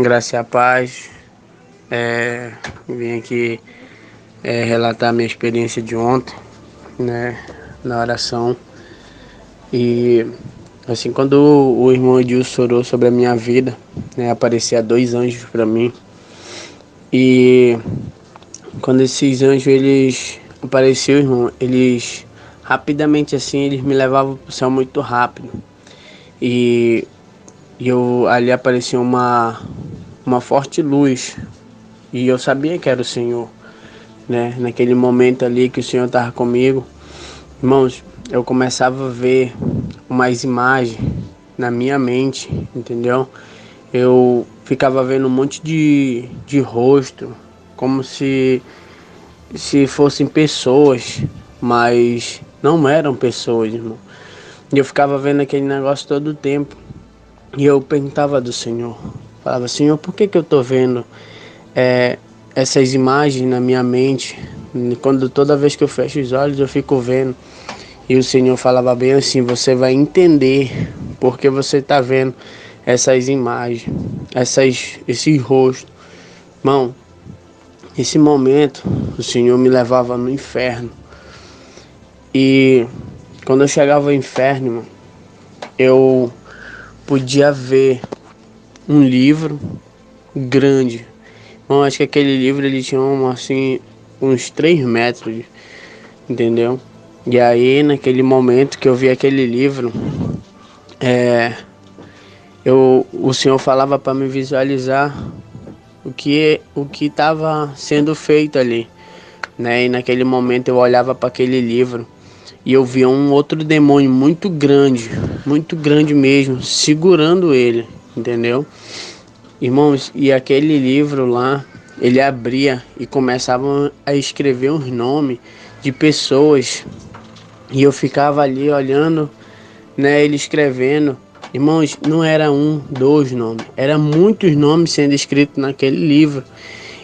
Graça e a paz. Vim aqui relatar minha experiência de ontem, né, na oração. E assim, quando o irmão Edilson orou sobre a minha vida, né, aparecia 2 anjos para mim. E quando esses anjos eles apareciam, irmão, eles rapidamente assim, eles me levavam pro céu muito rápido. E, e eu ali aparecia uma forte luz. E eu sabia que era o Senhor, né? Naquele momento ali que o Senhor estava comigo. Irmãos, eu começava a ver umas imagens na minha mente, entendeu? Eu ficava vendo um monte de rosto, como se fossem pessoas, mas não eram pessoas, irmão. E eu ficava vendo aquele negócio todo o tempo. E eu perguntava do Senhor. Falava, Senhor, por que eu tô vendo é, essas imagens na minha mente? Toda vez que eu fecho os olhos eu fico vendo. E o Senhor falava bem assim, você vai entender porque você está vendo essas imagens, esse rosto. Irmão, esse momento o Senhor me levava no inferno. E quando eu chegava ao inferno, irmão, eu podia ver um livro grande. Bom, acho que aquele livro ele tinha assim, uns 3 metros, entendeu? E aí, naquele momento que eu vi aquele livro, o Senhor falava para me visualizar o que estava sendo feito ali, né? E naquele momento eu olhava para aquele livro e eu via um outro demônio muito grande mesmo, segurando ele, entendeu? Irmãos, e aquele livro lá, ele abria e começava a escrever os nomes de pessoas. E eu ficava ali olhando, né, ele escrevendo. Irmãos, não era 1, 2 nomes, era muitos nomes sendo escritos naquele livro.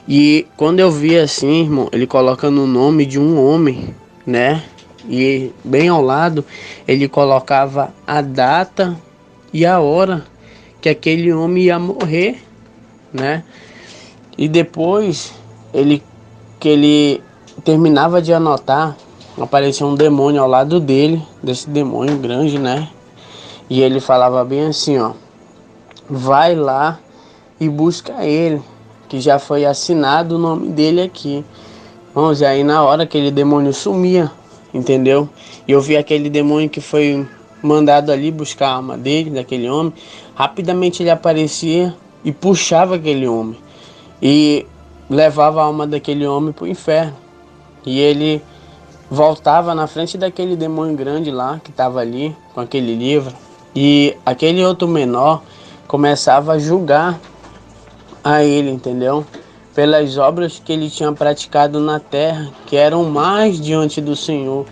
E quando eu vi assim, irmão, ele colocando o nome de um homem, né? E bem ao lado, ele colocava a data e a hora que aquele homem ia morrer, né? E depois que ele terminava de anotar, apareceu um demônio ao lado dele, desse demônio grande, né? E ele falava bem assim, ó: vai lá e busca ele, que já foi assinado o nome dele aqui. Irmãos, e aí na hora aquele demônio sumia, entendeu? E eu vi aquele demônio que foi mandado ali buscar a alma dele, daquele homem. Rapidamente ele aparecia e puxava aquele homem e levava a alma daquele homem para o inferno. E ele voltava na frente daquele demônio grande lá que estava ali com aquele livro. E aquele outro menor começava a julgar a ele, entendeu? Pelas obras que ele tinha praticado na terra, que eram mais diante do Senhor.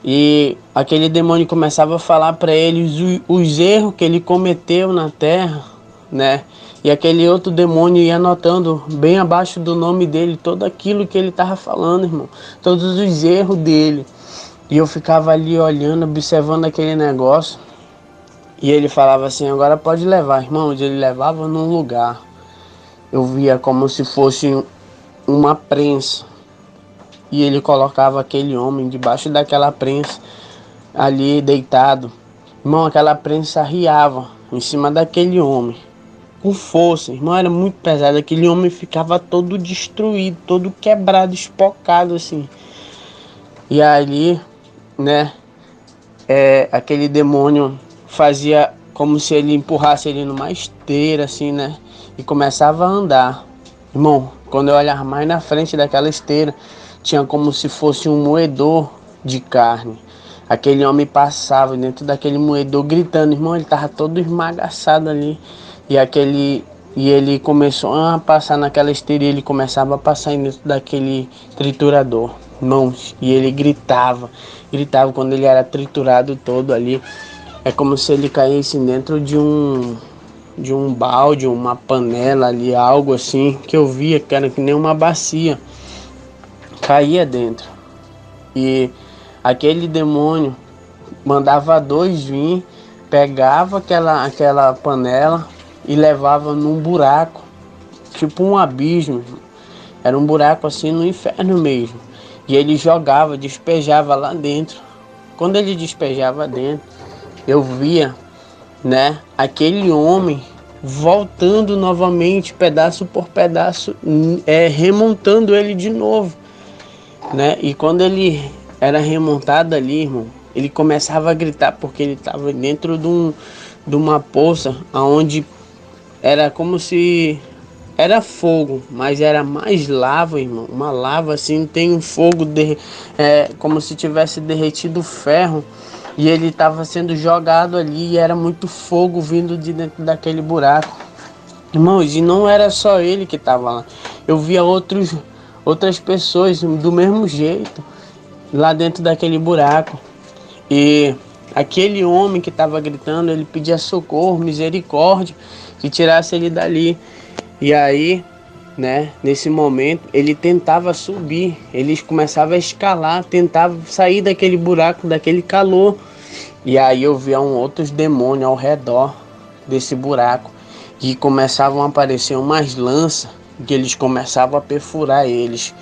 E aquele demônio começava a falar para ele os erros que ele cometeu na terra, né? E aquele outro demônio ia anotando bem abaixo do nome dele tudo aquilo que ele estava falando, irmão. Todos os erros dele. E eu ficava ali olhando, observando aquele negócio. E ele falava assim, agora pode levar, irmãos. Ele levava num lugar. Eu via como se fosse uma prensa. E ele colocava aquele homem debaixo daquela prensa, ali deitado. Irmão, aquela prensa arriava em cima daquele homem, com força. Irmão, era muito pesado. Aquele homem ficava todo destruído, todo quebrado, espocado assim. E ali, né, aquele demônio fazia como se ele empurrasse ele numa esteira, assim, né? E começava a andar. Irmão, quando eu olhava mais na frente daquela esteira, tinha como se fosse um moedor de carne. Aquele homem passava dentro daquele moedor gritando, irmão, ele estava todo esmagaçado ali. E ele começou a passar naquela esteira e ele começava a passar dentro daquele triturador. Irmãos, e ele gritava quando ele era triturado todo ali. É como se ele caísse dentro de um balde, uma panela ali, algo assim, que eu via que era que nem uma bacia. Caía dentro. E aquele demônio mandava 2 vir, pegava aquela panela e levava num buraco, tipo um abismo. Era um buraco assim no inferno mesmo. E ele jogava, despejava lá dentro. Quando ele despejava dentro, eu via, né, aquele homem voltando novamente, pedaço por pedaço, remontando ele de novo, né? E quando ele era remontado ali, irmão, ele começava a gritar porque ele estava dentro de uma poça onde era como se era fogo, mas era mais lava, irmão. Uma lava assim, tem um fogo como se tivesse derretido ferro. E ele estava sendo jogado ali e era muito fogo vindo de dentro daquele buraco. Irmãos, e não era só ele que estava lá. Eu via outras pessoas do mesmo jeito lá dentro daquele buraco. E aquele homem que estava gritando, ele pedia socorro, misericórdia, que tirasse ele dali. E aí, né, nesse momento, ele tentava subir, eles começavam a escalar, tentava sair daquele buraco, daquele calor. E aí eu via outros demônios ao redor desse buraco, que começavam a aparecer umas lanças, que eles começavam a perfurar eles,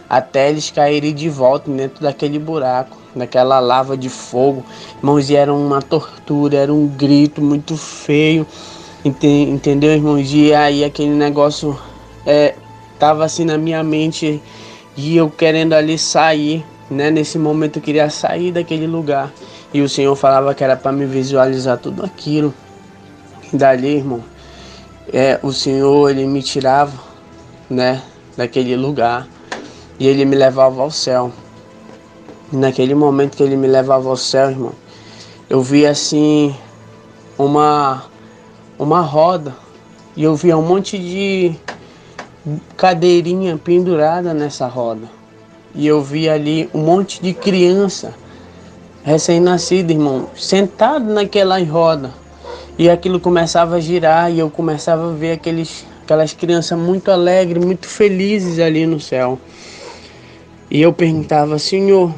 até eles caírem de volta dentro daquele buraco, daquela lava de fogo. Irmãos, e era uma tortura, era um grito muito feio. Entendeu, irmãos? E aí aquele negócio tava assim na minha mente e eu querendo ali sair, né? Nesse momento eu queria sair daquele lugar. E o Senhor falava que era para me visualizar tudo aquilo. E dali, irmão, o Senhor, ele me tirava, né? Daquele lugar. E ele me levava ao céu. E naquele momento que ele me levava ao céu, irmão, eu via assim uma roda, e eu via um monte de cadeirinha pendurada nessa roda, e eu via ali um monte de criança recém-nascida, irmão, sentado naquela roda, e aquilo começava a girar, e eu começava a ver aquelas crianças muito alegres, muito felizes ali no céu. E eu perguntava: Senhor,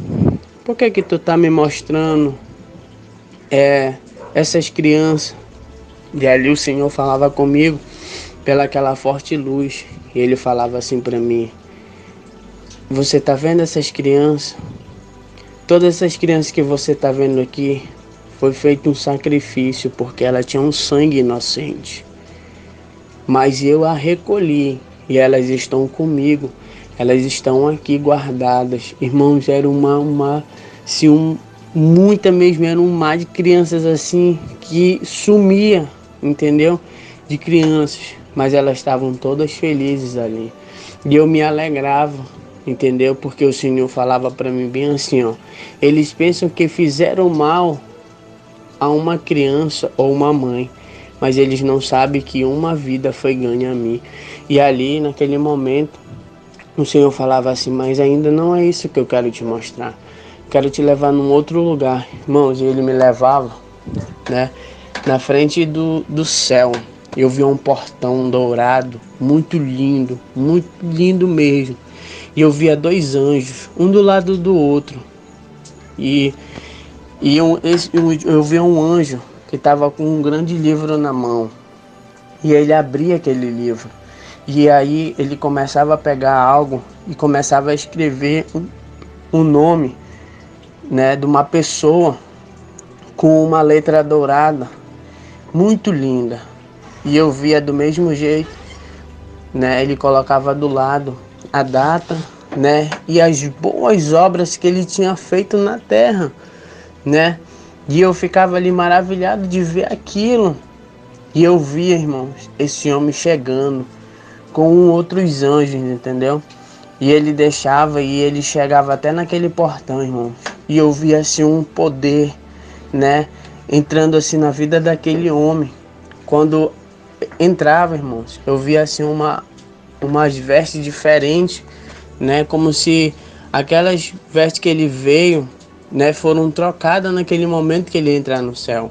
por que tu tá me mostrando essas crianças? E ali o Senhor falava comigo pelaquela forte luz. E ele falava assim para mim: você tá vendo essas crianças? Todas essas crianças que você tá vendo aqui, foi feito um sacrifício porque ela tinha um sangue inocente. Mas eu a recolhi e elas estão comigo. Elas estão aqui guardadas. Irmãos, era muita mesmo, era um mar de crianças assim que sumia, entendeu? De crianças, mas elas estavam todas felizes ali. E eu me alegrava, entendeu? Porque o Senhor falava para mim bem assim, ó: eles pensam que fizeram mal a uma criança ou uma mãe, mas eles não sabem que uma vida foi ganha a mim. E ali, naquele momento, o Senhor falava assim: mas ainda não é isso que eu quero te mostrar. Quero te levar num outro lugar. Irmãos, e ele me levava, né, na frente do céu. Eu vi um portão dourado, muito lindo mesmo. E eu via dois anjos, um do lado do outro. E eu via um anjo que estava com um grande livro na mão. E ele abria aquele livro. E aí ele começava a pegar algo e começava a escrever um nome, né, de uma pessoa com uma letra dourada, muito linda. E eu via do mesmo jeito, né? Ele colocava do lado a data, né, e as boas obras que ele tinha feito na terra, né? E eu ficava ali maravilhado de ver aquilo. E eu via, irmãos, esse homem chegando com outros anjos, entendeu? E ele deixava e ele chegava até naquele portão, irmão. E eu via assim um poder, né, entrando assim na vida daquele homem. Quando entrava, irmãos, eu via assim umas vestes diferentes, né, como se aquelas vestes que ele veio, né, foram trocadas naquele momento que ele entrar no céu.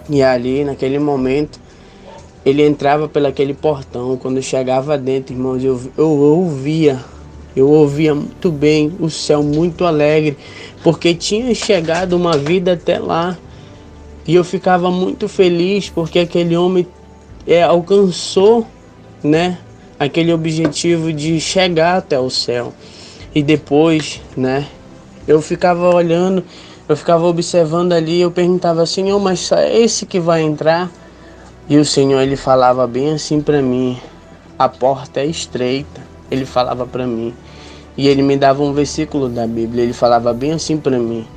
E ali, naquele momento, ele entrava pelo aquele portão. Quando chegava dentro, irmãos, eu ouvia muito bem o céu, muito alegre, porque tinha chegado uma vida até lá. E eu ficava muito feliz porque aquele homem alcançou, né, aquele objetivo de chegar até o céu. E depois, né, eu ficava olhando, eu ficava observando ali, eu perguntava, Senhor, mas só é esse que vai entrar? E o Senhor, ele falava bem assim para mim, a porta é estreita, ele falava para mim. E ele me dava um versículo da Bíblia, ele falava bem assim para mim,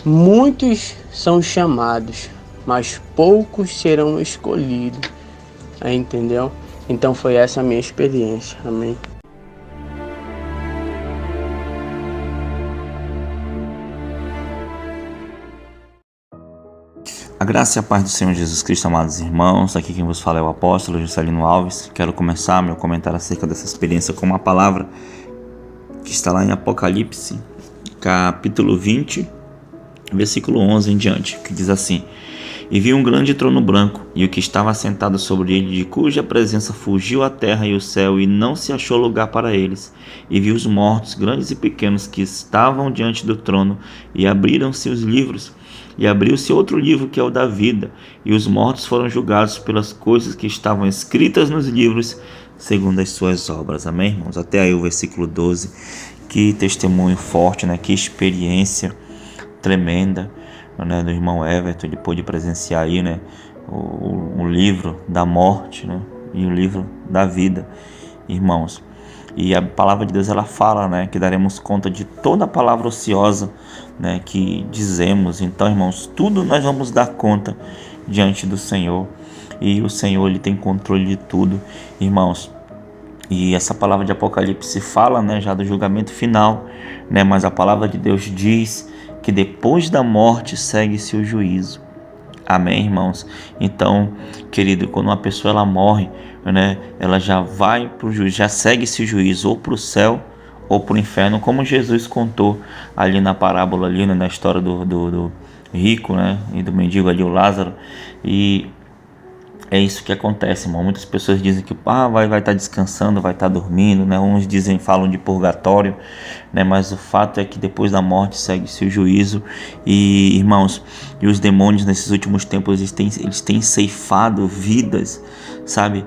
muitos são chamados, mas poucos serão escolhidos. Aí, entendeu? Então foi essa a minha experiência. Amém. A graça e a paz do Senhor Jesus Cristo, amados irmãos. Aqui quem vos fala é o apóstolo Juscelino Alves. Quero começar meu comentário acerca dessa experiência com uma palavra que está lá em Apocalipse, capítulo 20, versículo 11 em diante, que diz assim: E vi um grande trono branco, e o que estava sentado sobre ele, de cuja presença fugiu a terra e o céu, e não se achou lugar para eles. E vi os mortos, grandes e pequenos, que estavam diante do trono, e abriram-se os livros. E abriu-se outro livro, que é o da vida, e os mortos foram julgados pelas coisas que estavam escritas nos livros, segundo as suas obras. Amém, irmãos? Até aí o versículo 12. Que testemunho forte, né? Que experiência tremenda, né, do irmão Everton. Ele pôde presenciar aí, né, o livro da morte, né, e o livro da vida, irmãos. E a palavra de Deus, ela fala, né, que daremos conta de toda a palavra ociosa, né, que dizemos. Então, irmãos, tudo nós vamos dar conta diante do Senhor, e o Senhor, ele tem controle de tudo, irmãos. E essa palavra de Apocalipse fala, né, já do julgamento final, né, mas a palavra de Deus diz que depois da morte segue-se o juízo. Amém, irmãos? Então, querido, quando uma pessoa ela morre, né, ela já vai para o juízo, já segue esse juízo, ou para o céu ou para o inferno, como Jesus contou ali na parábola, ali, né, na história do rico, né, e do mendigo ali, o Lázaro. E é isso que acontece, irmão. Muitas pessoas dizem que vai estar descansando, vai estar dormindo, né? Uns falam de purgatório, né? Mas o fato é que depois da morte segue-se o juízo. E, irmãos, e os demônios nesses últimos tempos, eles têm ceifado vidas, sabe?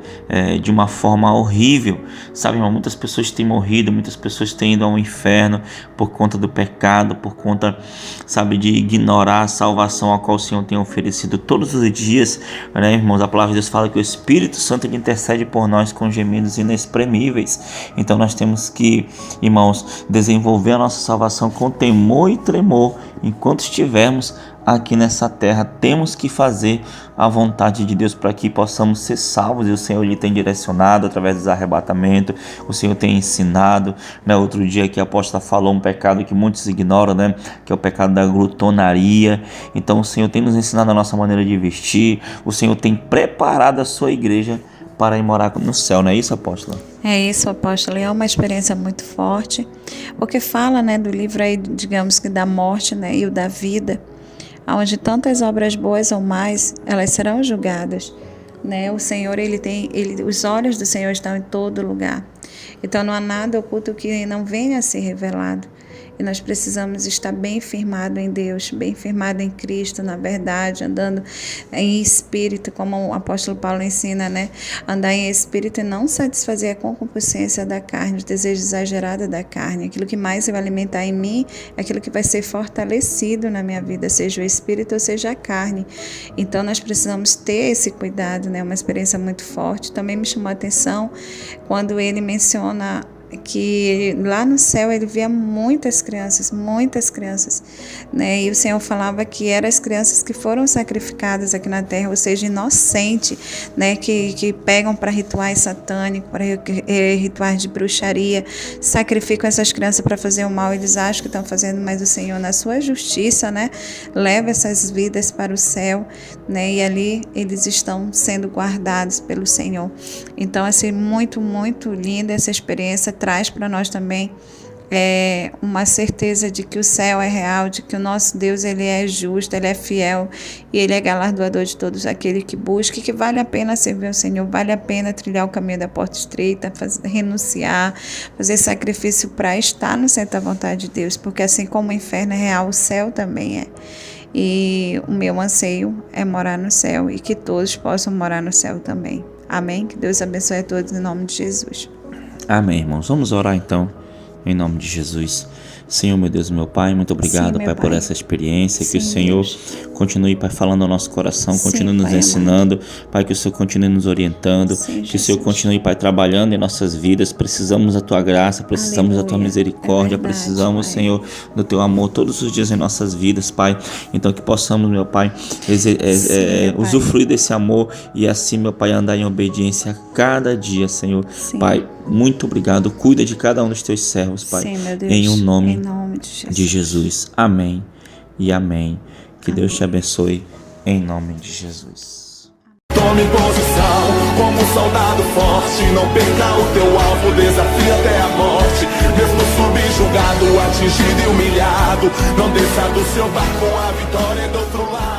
De uma forma horrível, sabe, irmão? Muitas pessoas têm morrido, muitas pessoas têm ido ao inferno por conta do pecado, por conta, sabe, de ignorar a salvação a qual o Senhor tem oferecido todos os dias, né, irmãos? A palavra de Deus fala que o Espírito Santo ele intercede por nós com gemidos inexprimíveis. Então nós temos que, irmãos, desenvolver a nossa salvação com temor e tremor enquanto estivermos aqui nessa terra. Temos que fazer a vontade de Deus para que possamos ser salvos, e o Senhor lhe tem direcionado através dos arrebatamentos, o Senhor tem ensinado, né? Outro dia que a apóstola falou um pecado que muitos ignoram, né? Que é o pecado da glutonaria. Então o Senhor tem nos ensinado a nossa maneira de vestir, o Senhor tem preparado a sua igreja para ir morar no céu, não é isso, apóstola? É isso, apóstolo, é uma experiência muito forte, porque fala, né, do livro aí, digamos que da morte, né, e o da vida, onde tantas obras boas ou mais, elas serão julgadas, né? O Senhor, os olhos do Senhor estão em todo lugar. Então não há nada oculto que não venha a ser revelado. E nós precisamos estar bem firmado em Deus, bem firmado em Cristo, na verdade, andando em espírito, como o apóstolo Paulo ensina, né? Andar em espírito e não satisfazer a concupiscência da carne, o desejo exagerado da carne. Aquilo que mais vai alimentar em mim é aquilo que vai ser fortalecido na minha vida, seja o espírito ou seja a carne. Então nós precisamos ter esse cuidado, né? Uma experiência muito forte. Também me chamou a atenção quando ele menciona que lá no céu ele via muitas crianças, né? E o Senhor falava que eram as crianças que foram sacrificadas aqui na terra, ou seja, inocente, né? Que pegam para rituais satânicos, para rituais de bruxaria, sacrificam essas crianças para fazer o mal. Eles acham que estão fazendo, mas o Senhor, na sua justiça, né, leva essas vidas para o céu, né? E ali eles estão sendo guardados pelo Senhor. Então, assim, muito, muito linda essa experiência. Traz para nós também uma certeza de que o céu é real, de que o nosso Deus ele é justo, ele é fiel e ele é galardoador de todos aqueles que buscam, que vale a pena servir ao Senhor, vale a pena trilhar o caminho da porta estreita, renunciar, fazer sacrifício para estar no centro da vontade de Deus, porque assim como o inferno é real, o céu também é. E o meu anseio é morar no céu e que todos possam morar no céu também. Amém? Que Deus abençoe a todos em nome de Jesus. Amém, irmãos. Vamos orar então, em nome de Jesus. Senhor, meu Deus, meu Pai, muito obrigado, Sim, Pai, por essa experiência. Sim, que o Senhor continue, Pai, falando ao nosso coração, Sim, continue nos Pai ensinando, Pai, que o Senhor continue nos orientando, Sim, que o Senhor Jesus. continue, Pai, trabalhando em nossas vidas. Precisamos da Tua graça, precisamos da Tua Aleluia. misericórdia, É verdade, precisamos, Pai. Senhor, do Teu amor todos os dias em nossas vidas, Pai. Então que possamos, meu Pai, meu Pai. usufruir desse amor e assim, meu Pai, andar em obediência a cada dia, Senhor. Sim. Pai, muito obrigado. Cuida de cada um dos Teus servos, Pai. Sim, meu Deus. Em um nome Em nome de Jesus. de Jesus. Amém e amém. Que Amém. Deus te abençoe em nome de Jesus. Tome posição como um soldado forte. Não perca o teu alvo, desafia até a morte. Mesmo subjugado, atingido e humilhado, não desça do seu barco, a vitória é do outro lado.